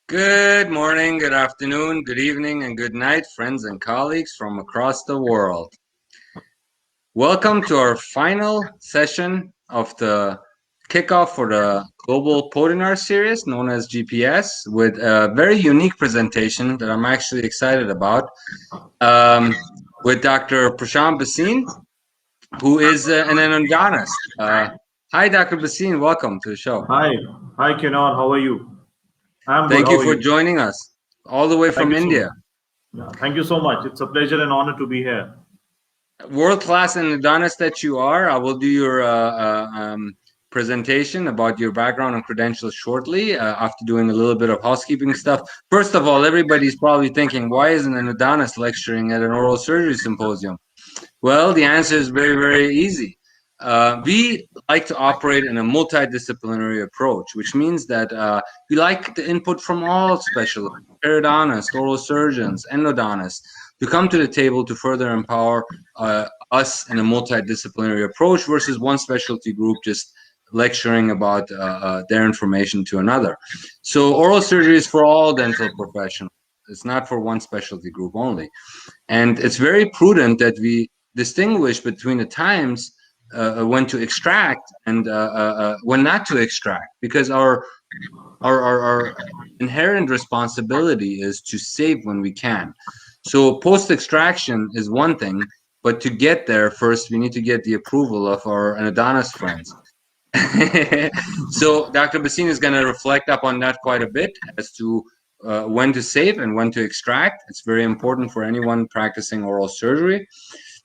Good morning, good afternoon, good evening, and good night, friends and colleagues from across the world. Welcome to our final session of the kickoff for the Global Podinar series known as GPS with a very unique presentation that I'm actually excited about with Dr. Prashant Bhasin, who is an endodontist. Hi, Dr. Bhasin, welcome to the show. Hi, Kenar. How are you? I'm good. Thank How you are for you? joining us all the way Thank from you so India. much. Yeah, thank you so much. It's a pleasure and honor to be here. World-class endodontist that you are, I will do your presentation about your background and credentials shortly after doing a little bit of housekeeping stuff. First of all, everybody's probably thinking, why is an endodontist lecturing at an oral surgery symposium? Well, the answer is very, very easy. We like to operate in a multidisciplinary approach, which means that we like the input from all specialists, periodontists, oral surgeons, endodontists, to come to the table to further empower us in a multidisciplinary approach versus one specialty group just lecturing about their information to another. So oral surgery is for all dental professionals. It's not for one specialty group only. And it's very prudent that we distinguish between the times when to extract and when not to extract, because our inherent responsibility is to save when we can. So post extraction is one thing, but to get there first, we need to get the approval of our endodontist friends. So Dr. Bhasin is going to reflect up on that quite a bit as to when to save and when to extract. It's very important for anyone practicing oral surgery.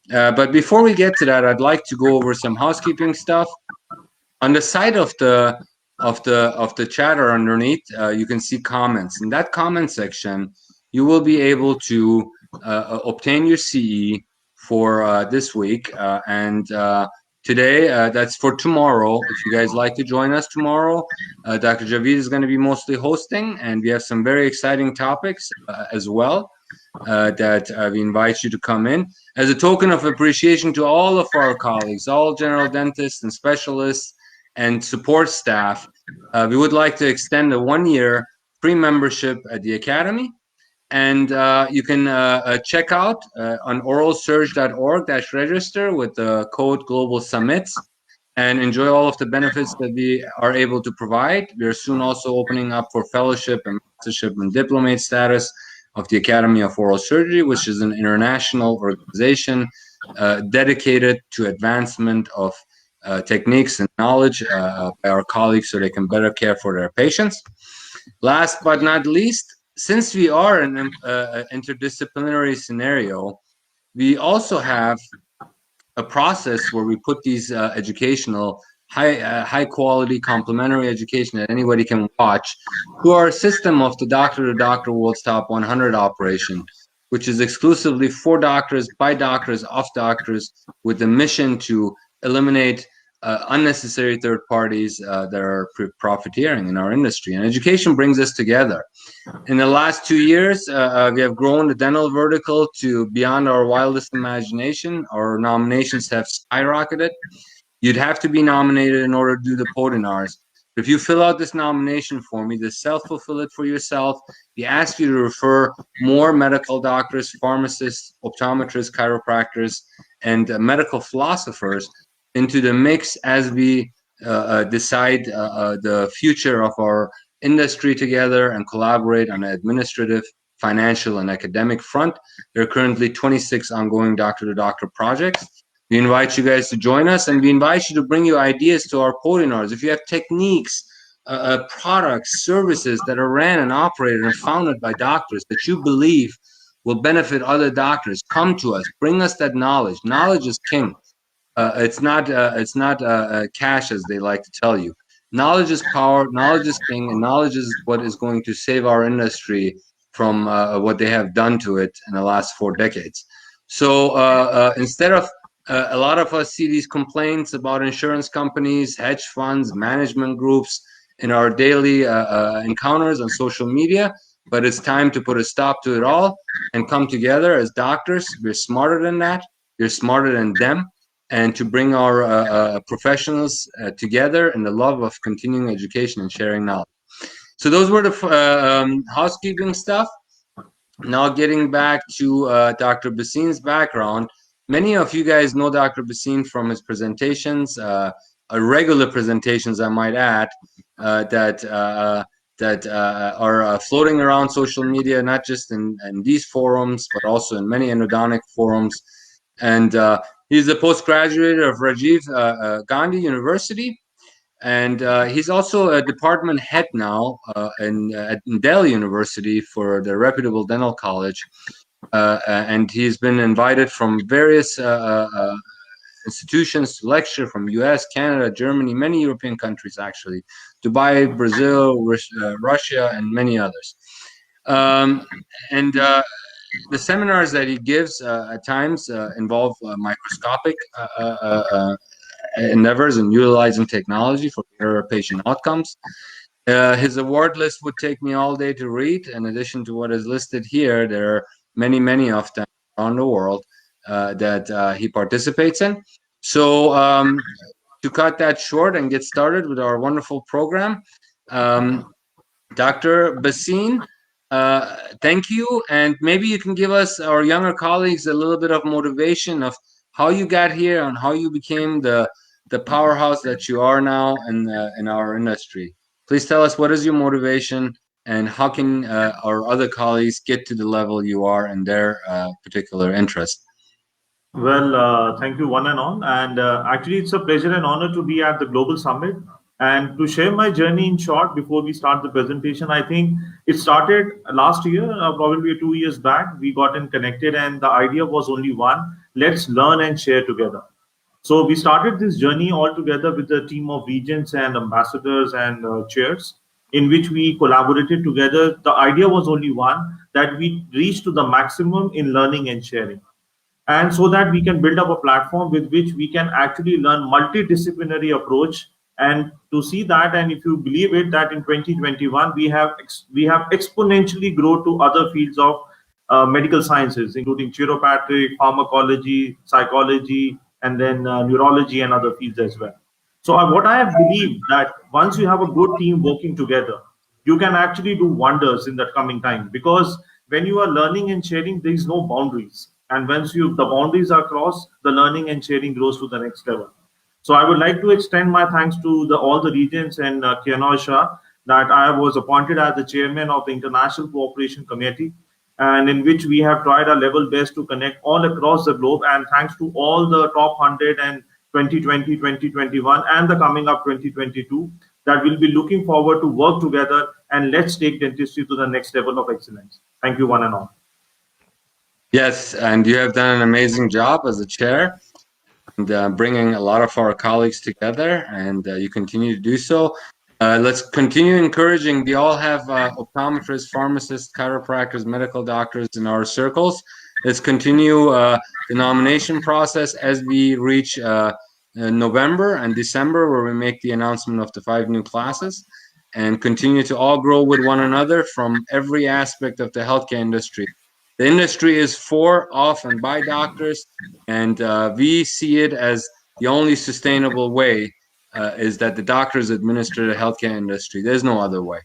But before we get to that, I'd like to go over some housekeeping stuff. On the side of the chatter underneath, you can see comments. In that comment section, you will be able to obtain your CE for this week and today. That's for tomorrow. If you guys like to join us tomorrow, Dr. Javid is going to be mostly hosting, and we have some very exciting topics as well that we invite you to come in. As a token of appreciation to all of our colleagues, all general dentists and specialists and support staff, we would like to extend a 1-year free membership at the Academy. And you can check out on oralsurge.org/register with the code Global Summits and enjoy all of the benefits that we are able to provide. We are soon also opening up for fellowship and mastership and diplomate status of the Academy of Oral Surgery, which is an international organization dedicated to advancement of techniques and knowledge by our colleagues so they can better care for their patients. Last but not least, since we are an interdisciplinary scenario, we also have a process where we put these educational high quality complementary education that anybody can watch through our system of the Doctor to Doctor World's Top 100 operation, which is exclusively for doctors, by doctors, of doctors, with the mission to eliminate unnecessary third parties that are profiteering in our industry. And education brings us together. In the last 2 years, we have grown the dental vertical to beyond our wildest imagination. Our nominations have skyrocketed. You'd have to be nominated in order to do the Podinars. If you fill out this nomination form, either self-fulfill it for yourself. We ask you to refer more medical doctors, pharmacists, optometrists, chiropractors, and medical philosophers into the mix as we decide the future of our industry together and collaborate on an administrative, financial, and academic front. There are currently 26 ongoing doctor-to-doctor projects. We invite you guys to join us, and we invite you to bring your ideas to our Podinars. If you have techniques, products, services that are ran and operated and founded by doctors that you believe will benefit other doctors, come to us. Bring us that knowledge. Knowledge is king. It's not cash, as they like to tell you. Knowledge is power, knowledge is king, and knowledge is what is going to save our industry from what they have done to it in the last 4 decades. So instead of a lot of us see these complaints about insurance companies, hedge funds, management groups in our daily encounters on social media, but it's time to put a stop to it all and come together as doctors. We're smarter than that. You're smarter than them. And to bring our professionals together in the love of continuing education and sharing knowledge. So those were the housekeeping stuff. Now getting back to Dr. Bhasin's background, many of you guys know Dr. Bhasin from his presentations, regular presentations, I might add, that are floating around social media, not just in these forums, but also in many endodontic forums. And he's a postgraduate of Rajiv Gandhi University. And he's also a department head now at Delhi University for the reputable dental college. And he's been invited from various institutions to lecture from US, Canada, Germany, many European countries actually, Dubai, Brazil, Russia, and many others. And the seminars that he gives at times involve microscopic endeavors in utilizing technology for better patient outcomes. His award list would take me all day to read. In addition to what is listed here, there are many, many of them around the world that he participates in. So to cut that short and get started with our wonderful program, Dr. Bhasin, thank you. And maybe you can give us, our younger colleagues, a little bit of motivation of how you got here and how you became the powerhouse that you are now in our industry. Please tell us, what is your motivation and how can our other colleagues get to the level you are in their particular interest? Well, thank you, one and all. And actually, it's a pleasure and honor to be at the Global Summit. And to share my journey in short before we start the presentation, I think it started last year, probably 2 years back. We got in connected, and the idea was only one: let's learn and share together. So we started this journey all together with a team of regents and ambassadors and chairs, in which we collaborated together. The idea was only one: that we reach to the maximum in learning and sharing, and so that we can build up a platform with which we can actually learn multidisciplinary approach. And to see that, and if you believe it, that in 2021 we have exponentially grown to other fields of medical sciences, including chiropatry, pharmacology, psychology, and then neurology and other fields as well. So what I have believed, that once you have a good team working together, you can actually do wonders in that coming time, because when you are learning and sharing, there is no boundaries. And once the boundaries are crossed, the learning and sharing grows to the next level. So I would like to extend my thanks to all the regents and Kianoy Shah, that I was appointed as the chairman of the International Cooperation Committee, and in which we have tried our level best to connect all across the globe. And thanks to all the top 100 and 2020, 2021, and the coming up 2022, that we'll be looking forward to work together, and let's take dentistry to the next level of excellence. Thank you, one and all. Yes, and you have done an amazing job as a chair, and bringing a lot of our colleagues together, and you continue to do so. Let's continue encouraging. We all have optometrists, pharmacists, chiropractors, medical doctors in our circles. Let's continue the nomination process as we reach November and December, where we make the announcement of the 5 new classes, and continue to all grow with one another from every aspect of the healthcare industry. The industry is for, of, and by doctors, and we see it as the only sustainable way is that the doctors administer the healthcare industry. There's no other way.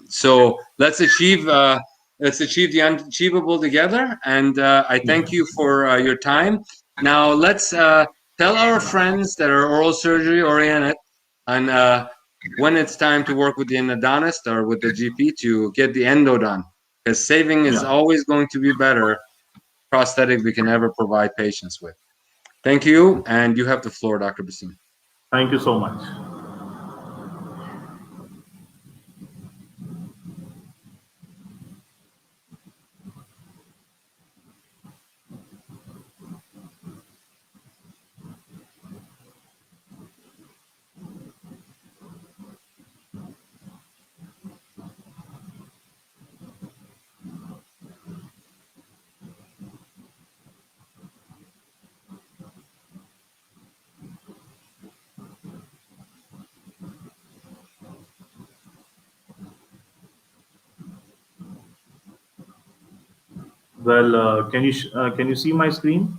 So let's achieve the unachievable together. And I thank you for your time. Now let's tell our friends that are oral surgery oriented and when it's time to work with the endodontist or with the GP to get the endo done. Because saving is always going to be better prosthetic we can ever provide patients with. Thank you, and you have the floor, Dr. Bhasin. Thank you so much. Well, can you see my screen?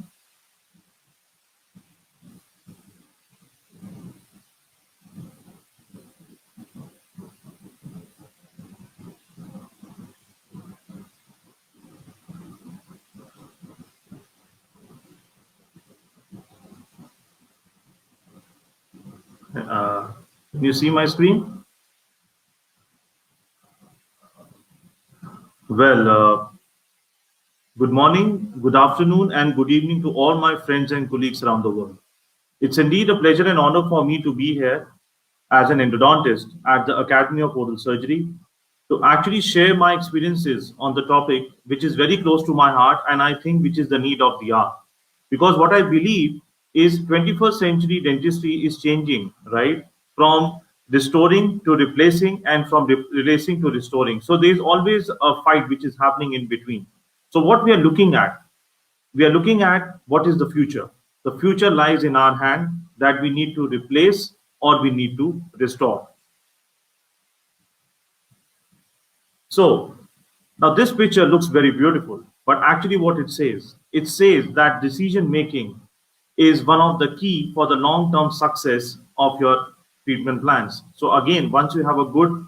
Can you see my screen? Well, good morning, good afternoon, and good evening to all my friends and colleagues around the world. It's indeed a pleasure and honor for me to be here as an endodontist at the Academy of Oral Surgery to actually share my experiences on the topic, which is very close to my heart and I think which is the need of the hour. Because what I believe is 21st century dentistry is changing, right? From restoring to replacing and from replacing to restoring. So there's always a fight which is happening in between. So what we are looking at what is the future. The future lies in our hand that we need to replace or we need to restore. So now this picture looks very beautiful, but actually what it says that decision making is one of the key for the long-term success of your treatment plans. So again, once you have a good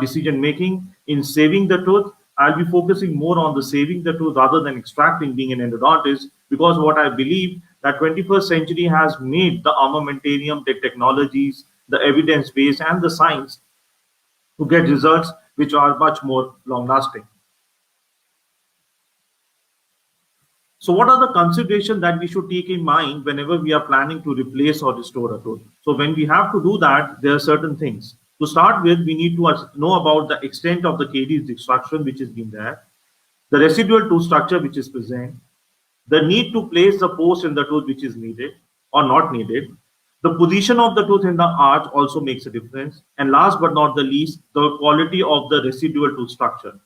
decision making in saving the tooth, I'll be focusing more on the saving the tooth rather than extracting being an endodontist, because what I believe that 21st century has made the armamentarium, the technologies, the evidence base and the science to get results which are much more long lasting. So what are the considerations that we should take in mind whenever we are planning to replace or restore a tooth? So when we have to do that, there are certain things. To start with, we need to know about the extent of the caries destruction which has been there, the residual tooth structure which is present, the need to place the post in the tooth which is needed or not needed, the position of the tooth in the arch also makes a difference, and last but not the least, the quality of the residual tooth structure.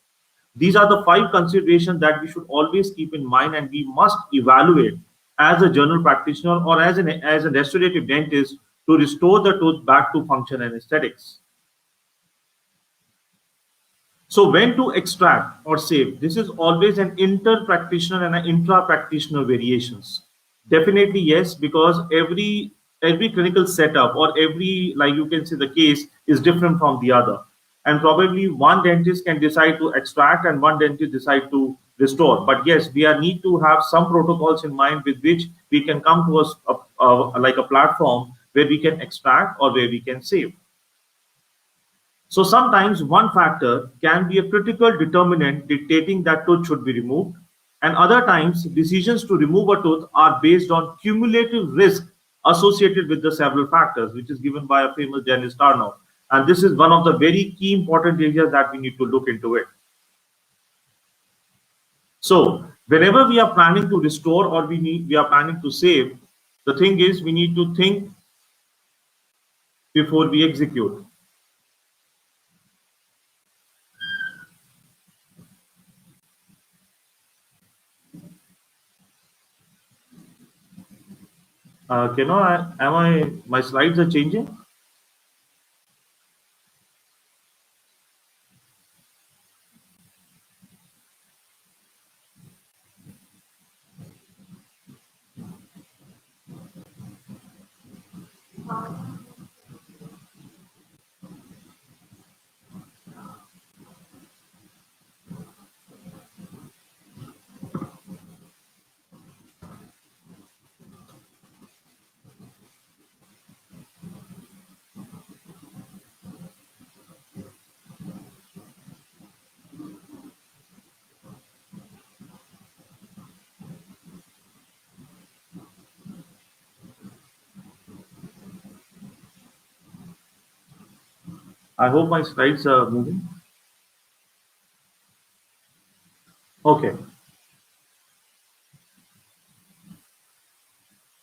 These are the 5 considerations that we should always keep in mind and we must evaluate as a general practitioner or as a restorative dentist to restore the tooth back to function and aesthetics. So when to extract or save, this is always an inter-practitioner and an intra-practitioner variations. Definitely yes, because every clinical setup or every, like you can say, the case is different from the other. And probably one dentist can decide to extract and one dentist decide to restore. But yes, we need to have some protocols in mind with which we can come to like a platform where we can extract or where we can save. So sometimes one factor can be a critical determinant dictating that tooth should be removed, and other times decisions to remove a tooth are based on cumulative risk associated with the several factors, which is given by a famous Dennis Tarnow. And this is one of the very key important areas that we need to look into it. So whenever we are planning to restore or we are planning to save, the thing is we need to think before we execute. My slides are changing? I hope my slides are moving. Okay.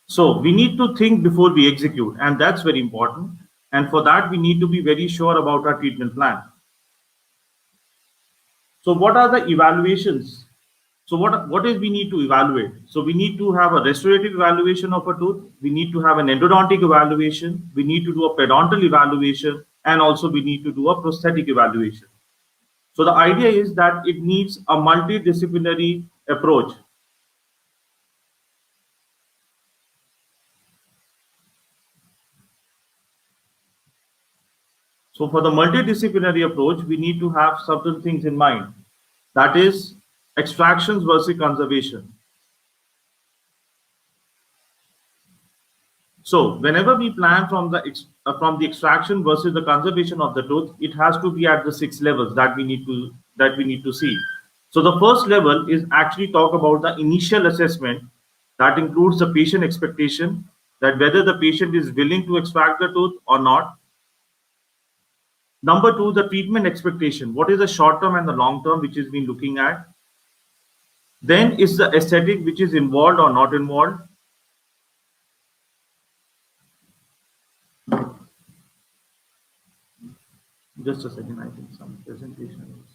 So we need to think before we execute, and that's very important. And for that, we need to be very sure about our treatment plan. So what are the evaluations? So what is we need to evaluate? So we need to have a restorative evaluation of a tooth. We need to have an endodontic evaluation. We need to do a periodontal evaluation, and also we need to do a prosthetic evaluation. So the idea is that it needs a multidisciplinary approach. So for the multidisciplinary approach, we need to have certain things in mind. That is extractions versus conservation. So whenever we plan from the from the extraction versus the conservation of the tooth, it has to be at the 6 levels that we need to see. So the first level is actually talk about the initial assessment that includes the patient expectation, that whether the patient is willing to extract the tooth or not. Number two, the treatment expectation. What is the short term and the long term which is been looking at? Then is the aesthetic which is involved or not involved. Just a second, I think some presentation is.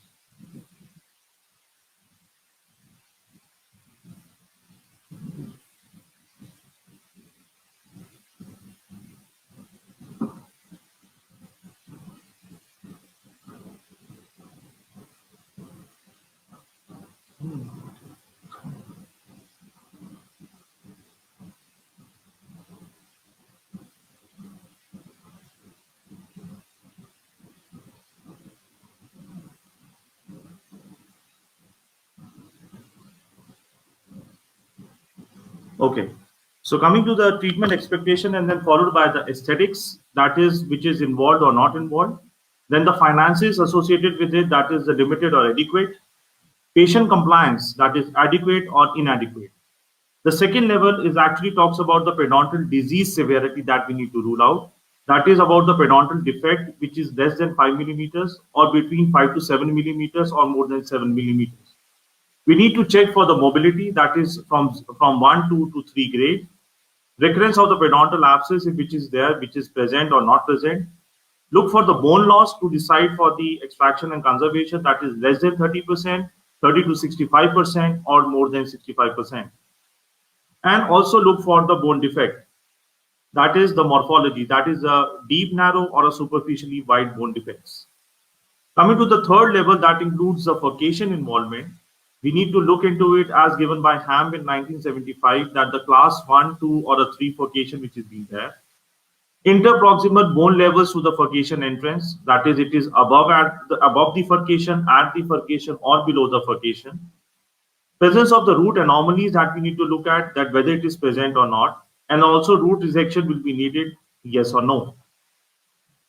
Okay, so coming to the treatment expectation and then followed by the aesthetics, that is which is involved or not involved. Then the finances associated with it, that is the limited or adequate. Patient compliance, that is adequate or inadequate. The second level is actually talks about the periodontal disease severity that we need to rule out. That is about the periodontal defect, which is less than 5 millimeters or between 5 to 7 millimeters or more than 7 millimeters. We need to check for the mobility, that is from 1 to 3 grade. Recurrence of the periodontal abscess, if which is there, which is present or not present. Look for the bone loss to decide for the extraction and conservation, that is less than 30%, 30 to 65%, or more than 65%. And also look for the bone defect. That is the morphology, that is a deep, narrow, or a superficially wide bone defects. Coming to the third level, that includes the furcation involvement. We need to look into it as given by Ham in 1975, that the class 1, 2, or a 3 furcation which is being there. Interproximal bone levels to the furcation entrance, that is, it is above the furcation, at the furcation, or below the furcation. Presence of the root anomalies that we need to look at, that whether it is present or not, and also root resection will be needed, yes or no.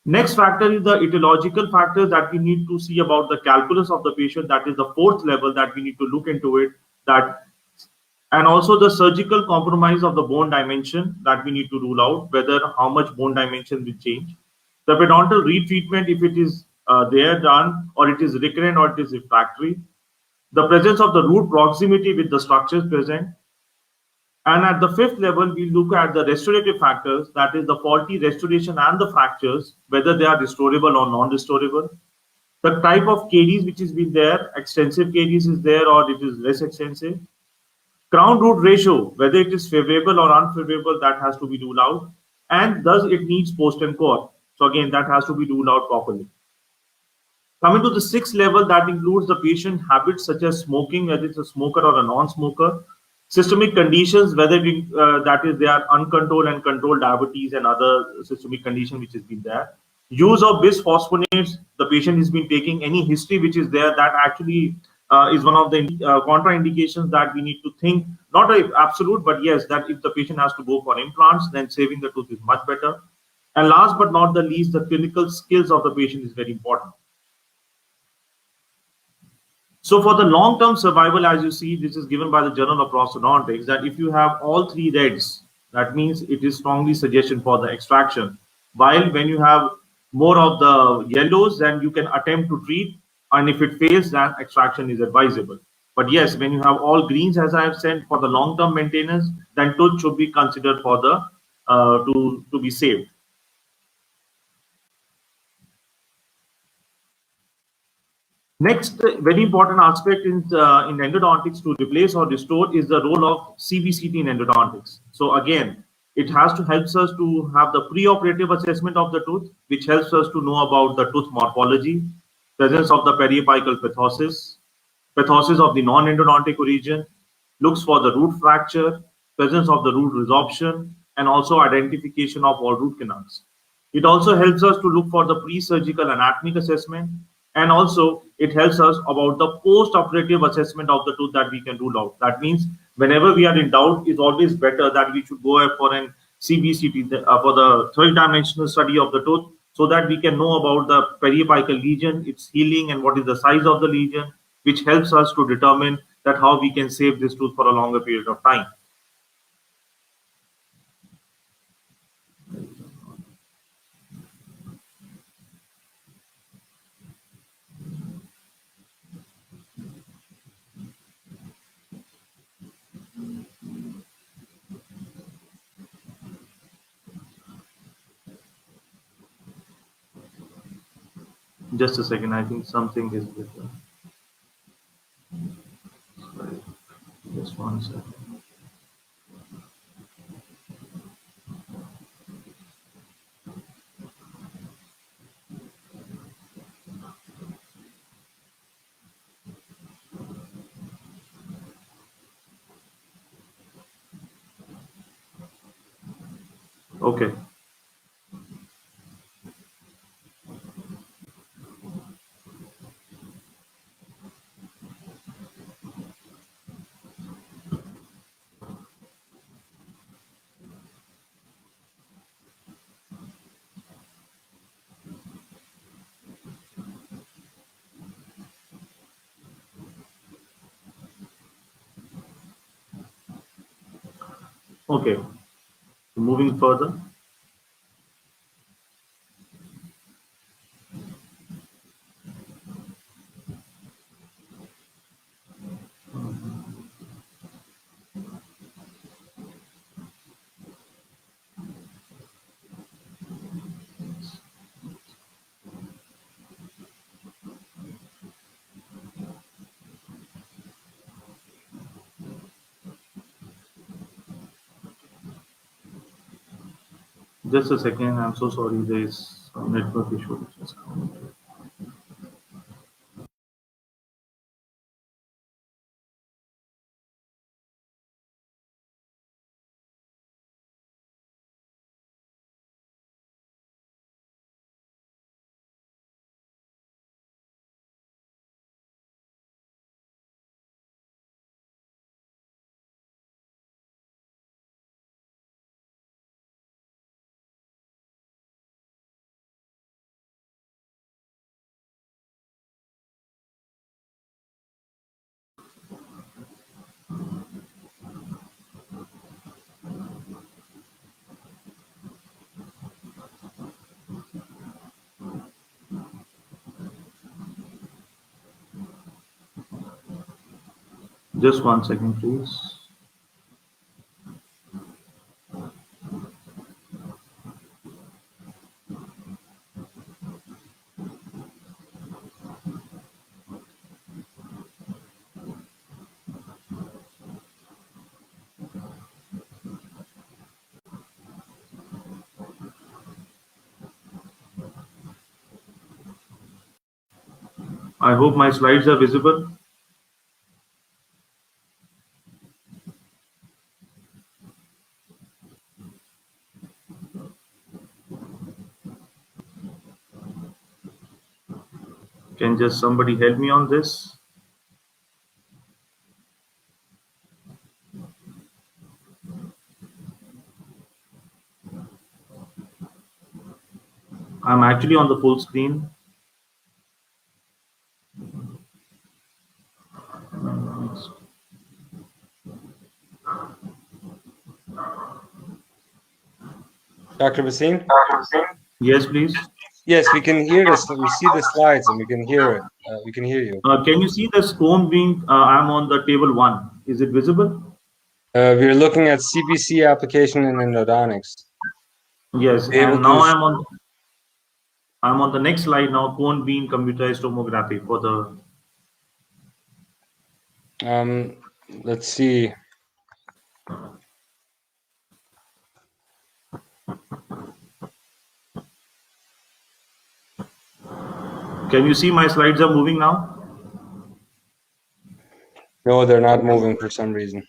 Next factor is the etiological factors that we need to see about the calculus of the patient, that is the fourth level that we need to look into it, that, and also the surgical compromise of the bone dimension that we need to rule out, whether how much bone dimension will change. The periodontal retreatment, if it is there done, or it is recurrent, or it is refractory. The presence of the root proximity with the structures present. And at the fifth level, we look at the restorative factors, that is the faulty restoration and the fractures, whether they are restorable or non-restorable. The type of caries which is been there, extensive caries is there or it is less extensive. Crown root ratio, whether it is favorable or unfavorable, that has to be ruled out. And thus it needs post and core. So again, that has to be ruled out properly. Coming to the sixth level, that includes the patient habits such as smoking, whether it's a smoker or a non-smoker. Systemic conditions, whether that is they are uncontrolled and controlled diabetes and other systemic condition which has been there. Use of bisphosphonates, the patient has been taking any history which is there, that actually is one of the contraindications that we need to think, not an absolute, but yes, that if the patient has to go for implants, then saving the tooth is much better. And last but not the least, the clinical skills of the patient is very important. So for the long-term survival, as you see, this is given by the Journal of Prosthodontics, that if you have all three reds, that means it is strongly suggestion for the extraction. While when you have more of the yellows, then you can attempt to treat, and if it fails, then extraction is advisable. But yes, when you have all greens, as I have said, for the long-term maintenance, then tooth should be considered for the to be saved. Next, very important aspect in endodontics to replace or restore is the role of CBCT in endodontics. So again, it has to help us to have the preoperative assessment of the tooth, which helps us to know about the tooth morphology, presence of the periapical pathosis, pathosis of the non-endodontic origin, looks for the root fracture, presence of the root resorption, and also identification of all root canals. It also helps us to look for the pre-surgical anatomic assessment, and also it helps us about the post-operative assessment of the tooth that we can rule out. That means whenever we are in doubt, it's always better that we should go for an CBCT, for the three-dimensional study of the tooth, so that we can know about the periapical lesion, its healing, and what is the size of the lesion, which helps us to determine that how we can save this tooth for a longer period of time. Just a second, I think something is with sorry, just one second. Okay. Okay. Moving further. Just a second. I'm so sorry. There is some network issue which has come. Just one second, please. I hope my slides are visible. Can just somebody help me on this? I'm actually on the full screen. Dr. Basim? Yes, please. Yes, we can hear this. We see the slides and we can hear it. We can hear you. Can you see the cone being? I'm on the table 1. Is it visible? We're looking at CPC application in endodontics. Yes, Able and now to I'm on the next slide now. Cone beam computerized tomography for the. let's see. Can you see my slides are moving now? No, they're not moving for some reason.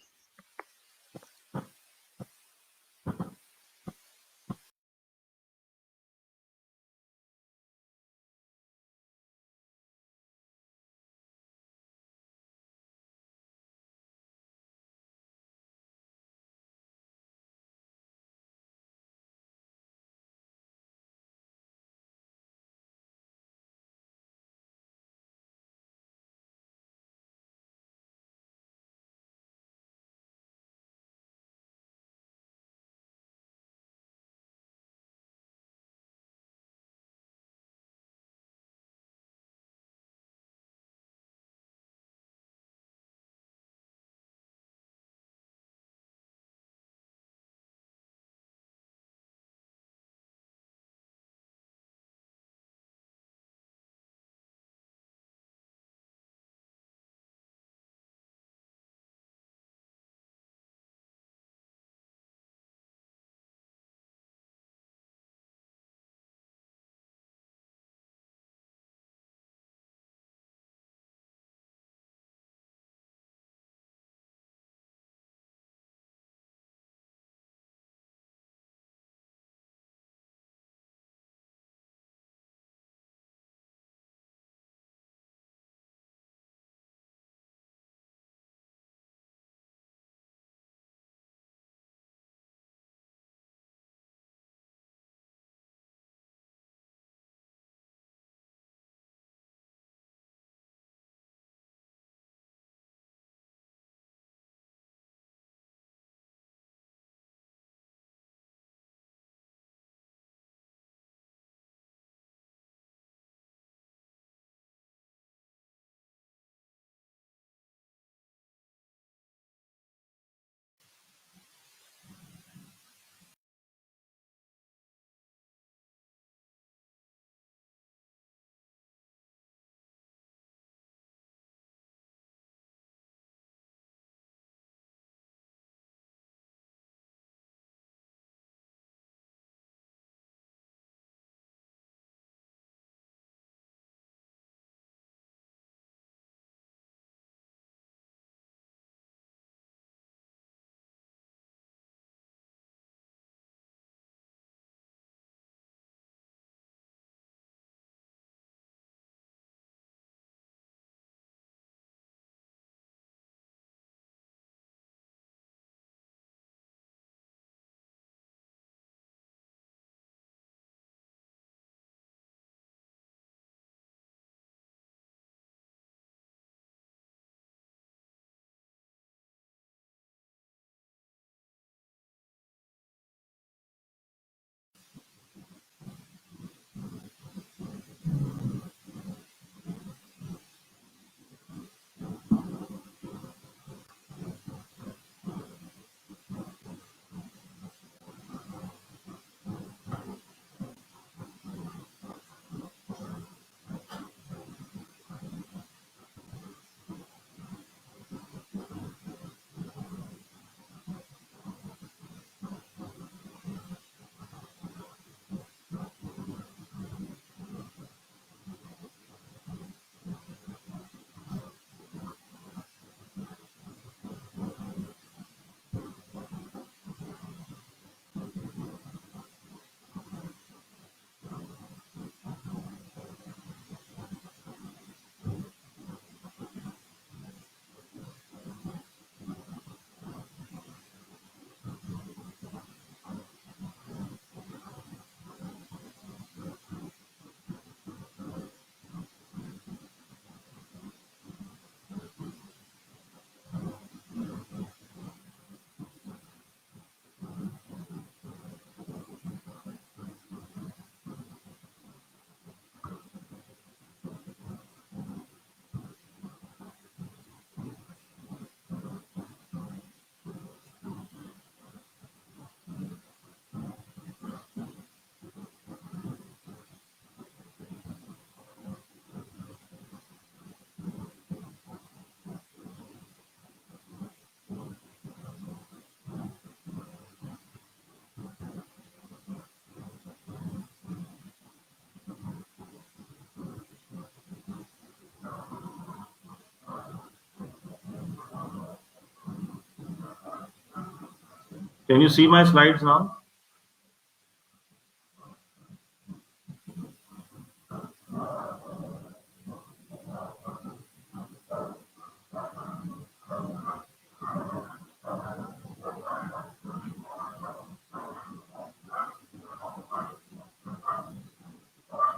Can you see my slides now?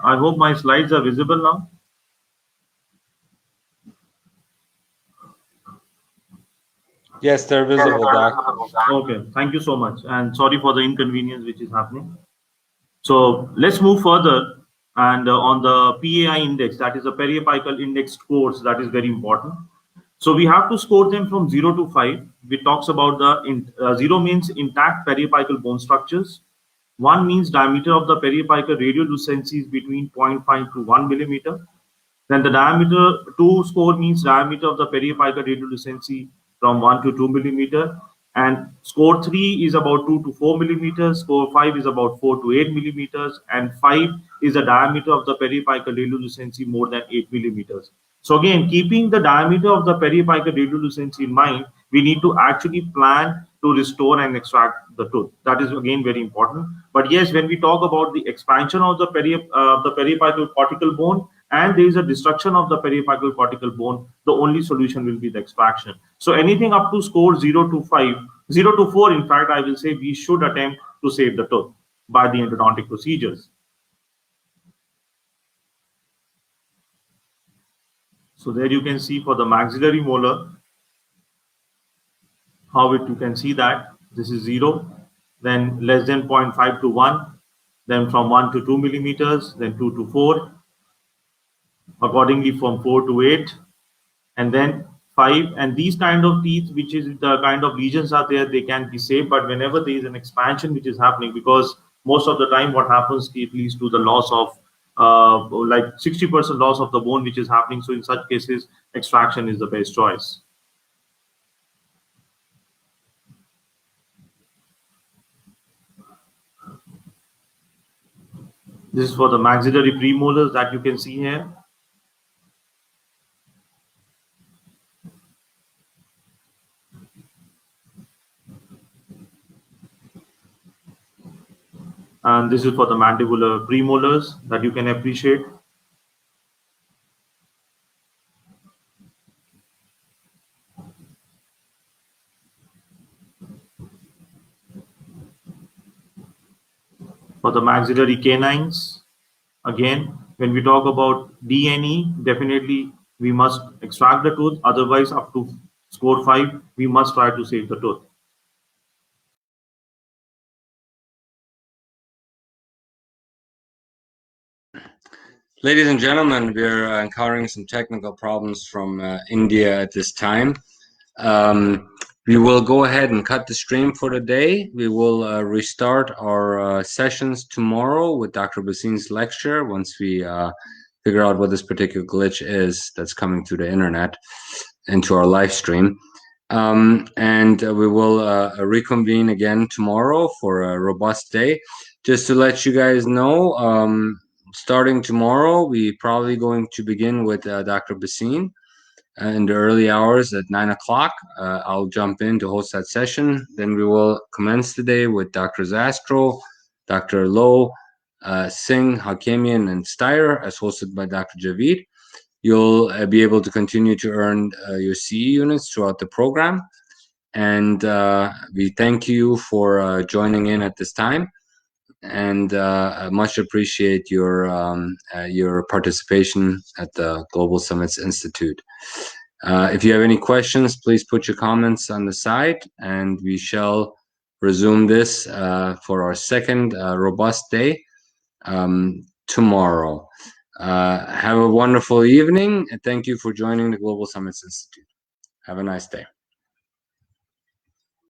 I hope my slides are visible now. Yes, they're visible, Doc. Okay, thank you so much. And sorry for the inconvenience which is happening. So let's move further. And on the PAI index, that is a periapical index scores, that is very important. So we have to score them from 0 to 5. We talks about the 0 means intact periapical bone structures. 1 means diameter of the periapical radiolucency is between 0.5 to 1 millimeter. Then the diameter 2 score means diameter of the periapical radiolucency from 1 to 2 millimeter. And score 3 is about 2 to 4 millimeters. Score 5 is about 4 to 8 millimeters. And 5 is the diameter of the periapical radiolucency more than 8 millimeters. So again, keeping the diameter of the periapical radiolucency in mind, we need to actually plan to restore and extract the tooth. That is again very important. But yes, when we talk about the expansion of the periapical cortical bone, and there is a destruction of the periapical cortical bone, the only solution will be the extraction. So anything up to score 0 to 5, 0 to 4, in fact, I will say we should attempt to save the tooth by the endodontic procedures. So there you can see for the maxillary molar, how you can see that this is 0, then less than 0.5 to 1, then from 1 to 2 millimeters, then 2 to 4, accordingly from 4 to 8, and then 5. And these kind of teeth, which is the kind of lesions are there, they can be saved. But whenever there is an expansion which is happening, because most of the time what happens, it leads to the loss of like 60% loss of the bone which is happening. So in such cases, extraction is the best choice. This is for the maxillary premolars that you can see here. And this is for the mandibular premolars that you can appreciate. For the maxillary canines, again, when we talk about DNE, definitely we must extract the tooth. Otherwise, up to score 5, we must try to save the tooth. Ladies and gentlemen, we're encountering some technical problems from India at this time. We will go ahead and cut the stream for the day. We will restart our sessions tomorrow with Dr. Bhasin's lecture once we figure out what this particular glitch is that's coming through the internet into our live stream. And we will reconvene again tomorrow for a robust day. Just to let you guys know, starting tomorrow, we're probably going to begin with Dr. Bhasin in the early hours at 9 o'clock. I'll jump in to host that session. Then we will commence the day with Dr. Zastro, Dr. Lowe, Singh, Hakemian, and Steyer, as hosted by Dr. Javid. You'll be able to continue to earn your CE units throughout the program. And we thank you for joining in at this time. And much appreciate your participation at the Global Summits Institute. If you have any questions, please put your comments on the site, and we shall resume this for our second robust day tomorrow. Have a wonderful evening, and thank you for joining the Global Summits Institute. Have a nice day.